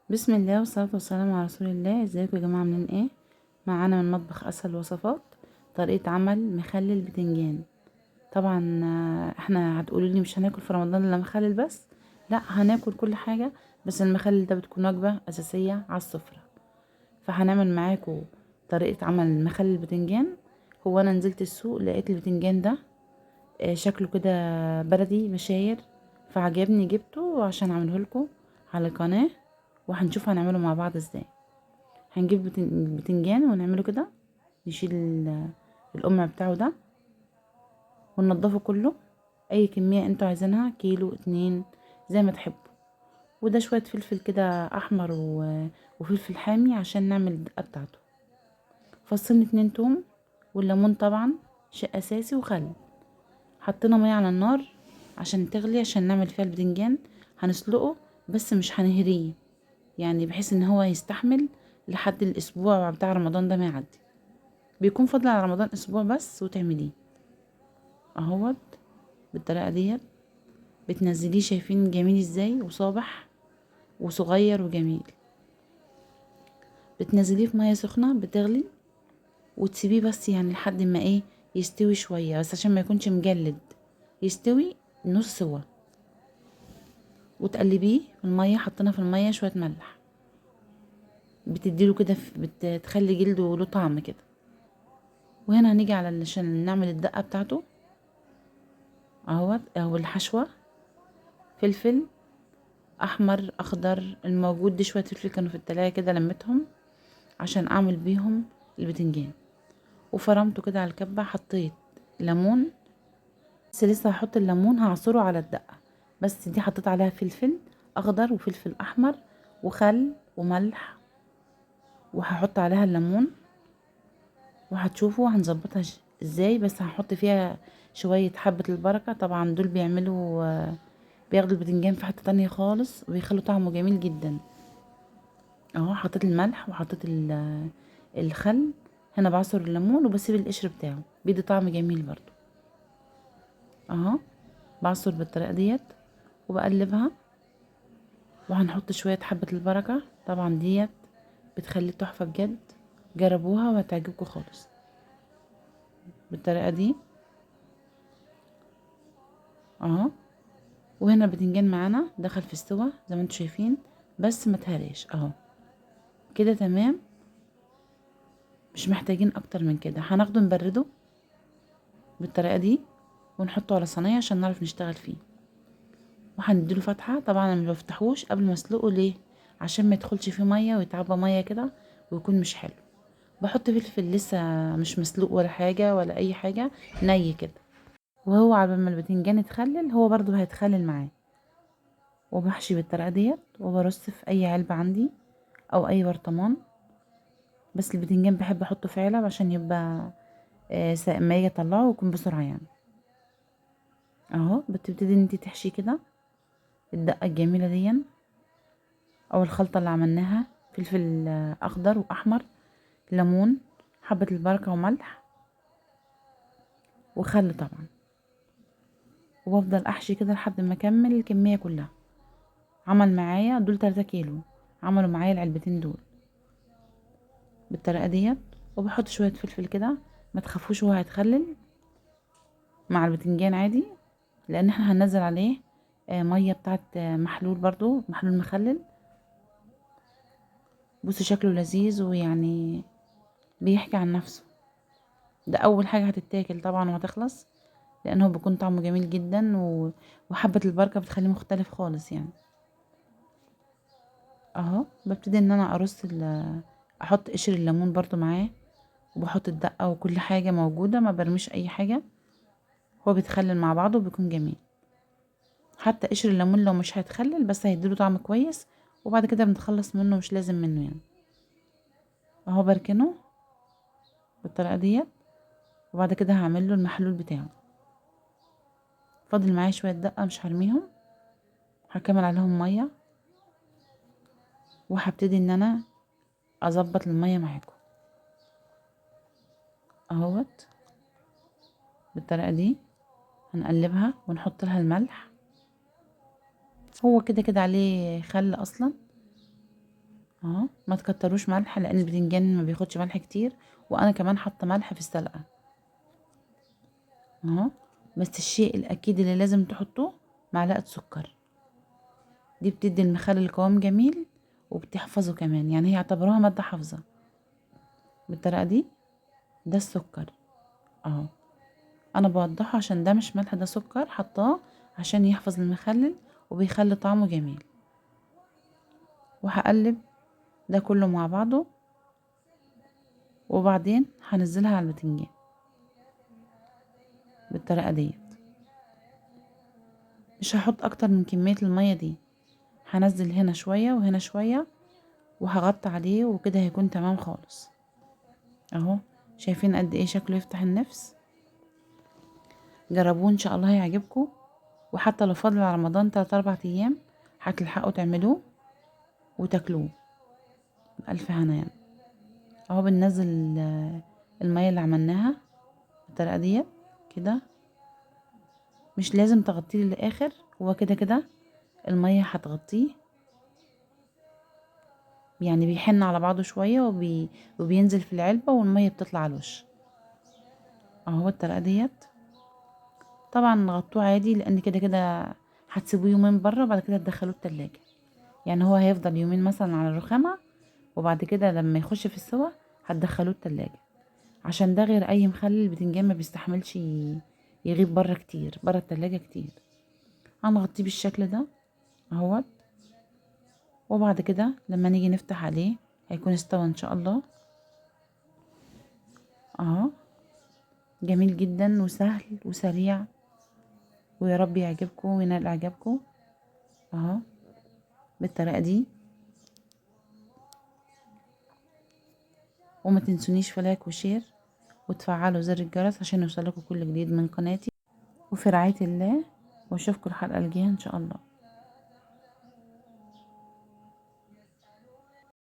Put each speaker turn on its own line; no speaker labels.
بسم الله والصلاة والسلام على رسول الله. ازيكم يا جماعة، عاملين ايه؟ معانا من مطبخ اسهل الوصفات طريقة عمل مخلل بتنجان. طبعا احنا هتقولوا لي مش هناكل في رمضان الا مخلل بس. لا، هناكل كل حاجة، بس المخلل ده بتكون وجبة اساسية على السفرة. فهنعمل معاكم طريقة عمل مخلل بتنجان. هو انا نزلت السوق لقيت البتنجان ده شكله كده بلدي مشاير، فعجبني جبته عشان اعمله لكم على القناة، وهنشوف هنعمله مع بعض ازاي. هنجيب بتنجان ونعمله كده، نشيل القمع بتاعه ده وننضفه كله. اي كمية انتوا عايزينها، كيلو اتنين زي ما تحبوا. وده شوية فلفل كده احمر وفلفل حامي عشان نعمل الدقة بتاعته. فصين اتنين توم، والليمون طبعا شيء اساسي، وخل. حطينا مية على النار عشان تغلي، عشان نعمل فيها البتنجان. هنسلقه بس مش هنهريه، يعني بحيث ان هو يستحمل لحد الاسبوع بتاع رمضان ده ما يعدي. بيكون فاضل على رمضان اسبوع بس وتعمليه اهوت بالطريقه ديت. بتنزليه، شايفين جميل ازاي وصابح وصغير وجميل. بتنزليه في ميه سخنه بتغلي، وتسيبيه بس يعني لحد ما ايه، يستوي شويه بس عشان ما يكونش مجلد، يستوي نص سوا. وتقلبيه في الميه، حطينا في الميه شويه ملح، بتديله كده بتخلي جلده له طعم كده. وهنا هنيجي على عشان نعمل الدقه بتاعته اهوت، اهو الحشوه. فلفل احمر اخضر الموجود، دي شويه فلفل كانوا في التلاجة كده لميتهم عشان اعمل بيهم البتنجان. وفرمته كده على الكبه. حطيت ليمون، بس لسه هحط الليمون هعصره على الدقه. بس دي حطيت عليها فلفل اخضر وفلفل احمر وخل وملح، وهحط عليها الليمون. وهتشوفوا هنظبطها ازاي. بس هحط فيها شويه حبه البركه، طبعا دول بيعملوا بياخدوا البتنجان في حته تانية خالص وبيخلوا طعمه جميل جدا. اهو حطيت الملح وحطيت الخل. هنا بعصر الليمون وبسيب القشر بتاعه، بيدي طعم جميل برضو. اهو بعصر بالطريقه ديت وبقلبها. وهنحط شويه حبه البركه، طبعا ديت بتخلي تحفه بجد. جربوها وهتعجبكم خالص بالطريقه دي. اهو. وهنا البتنجان معانا دخل في السوا زي ما انتم شايفين، بس ما تهريش. اهو كده تمام، مش محتاجين اكتر من كده. هناخده نبرده بالطريقه دي ونحطه على صينيه عشان نعرف نشتغل فيه. وهنديله فتحة. طبعا انا ما بفتحوش قبل ما اسلقه، ليه؟ عشان ما يدخلش فيه ميه ويتعبى ميه كده ويكون مش حلو. بحط فلفل لسه مش مسلوق ولا حاجه ولا اي حاجه، ني كده. وهو على ما البتنجان يتخلل هو برضو هيتخلل معاه. وبحشي بالطريقه ديت وبرص في اي علبه عندي او اي برطمان. بس البتنجان بحب احطه في علب عشان يبقى ما يجي اطلعه يكون بسرعه يعني. اهو بتبتدي ان انتي تحشي كده الدقه الجميله دي او الخلطه اللي عملناها. فلفل اخضر واحمر، ليمون، حبه البركه وملح وخل طبعا. وبفضل احشي كده لحد ما اكمل الكميه كلها. عمل معايا دول 3 كيلو، عملوا معايا العلبتين دول بالطريقه ديت. وبحط شويه فلفل كده، ما تخافوش هو هيتخلل مع البتنجان عادي، لان احنا هننزل عليه ميه بتاعت محلول، برضو محلول مخلل. بص شكله لذيذ ويعني بيحكي عن نفسه. ده اول حاجه هتتاكل طبعا وهتخلص، لانه بيكون طعمه جميل جدا وحبه البركه بتخليه مختلف خالص يعني. اهو ببتدي ان انا احط قشر الليمون برضو معاه، وبحط الدقه وكل حاجه موجوده، ما برميش اي حاجه. هو بيتخلل مع بعضه وبيكون جميل. حتى قشر الليمون لو مش هيتخلل بس هيديله طعم كويس، وبعد كده بنتخلص منه، مش لازم منه يعني. اهو بركنه بالطريقه ديت. وبعد كده هعمل له المحلول بتاعه. فاضل معايا شويه دقه مش هرميهم، هكمل عليهم ميه. وهبتدي ان انا اظبط الميه معاكم اهوت بالطريقه دي. هنقلبها ونحط لها الملح. هو كده كده عليه خل اصلا، اهو. ما تكتروش ملح لان البتنجان ما بياخدش ملح كتير، وانا كمان حاطه ملح في السلقه اهو. بس الشيء الاكيد اللي لازم تحطوه معلقه سكر، دي بتدي المخلل قوام جميل وبتحفظه كمان، يعني هي اعتبروها ماده حافظه بالطريقه دي. ده السكر اهو، انا بوضحه عشان ده مش ملح، ده سكر حطاه عشان يحفظ المخلل وبيخلي طعمه جميل. وهقلب ده كله مع بعضه، وبعدين هنزلها على البتنجان بالطريقه دي. مش هحط اكتر من كميه الميه دي، هنزل هنا شويه وهنا شويه وهغطي عليه، وكده هيكون تمام خالص اهو. شايفين قد ايه شكله يفتح النفس؟ جربوه ان شاء الله هيعجبكم. وحتى لو فاضل على رمضان 3 4 ايام هتلحقوا تعملوه وتاكلوه بألف هنا يعني. اهو بننزل المية اللي عملناها بالطريقة دي كده، مش لازم تغطيه للاخر، هو كده كده المية هتغطيه، يعني بيحن على بعضه شوية وبينزل في العلبة والمية بتطلع على الوش اهو بالطريقة دي. طبعا غطوه عادي لان كده كده هتسيبوه يومين بره وبعد كده تدخلوه التلاجة، يعني هو هيفضل يومين مثلا على الرخامة، وبعد كده لما يخش في السوا هتدخلوه التلاجة، عشان ده غير اي مخلل البتنجان ما بيستحملش يغيب بره كتير، بره التلاجة كتير. هنغطيه بالشكل ده اهوت، وبعد كده لما نيجي نفتح عليه هيكون استوى ان شاء الله اهو. جميل جدا وسهل وسريع، ويا رب يعجبكم وينال اعجابكم اهو بالطريقة دي. وما تنسونيش في لايك وشير وتفعلوا زر الجرس عشان يوصلكوا كل جديد من قناتي، وفي رعاية الله، واشوفكم الحلقة الجاية ان شاء الله.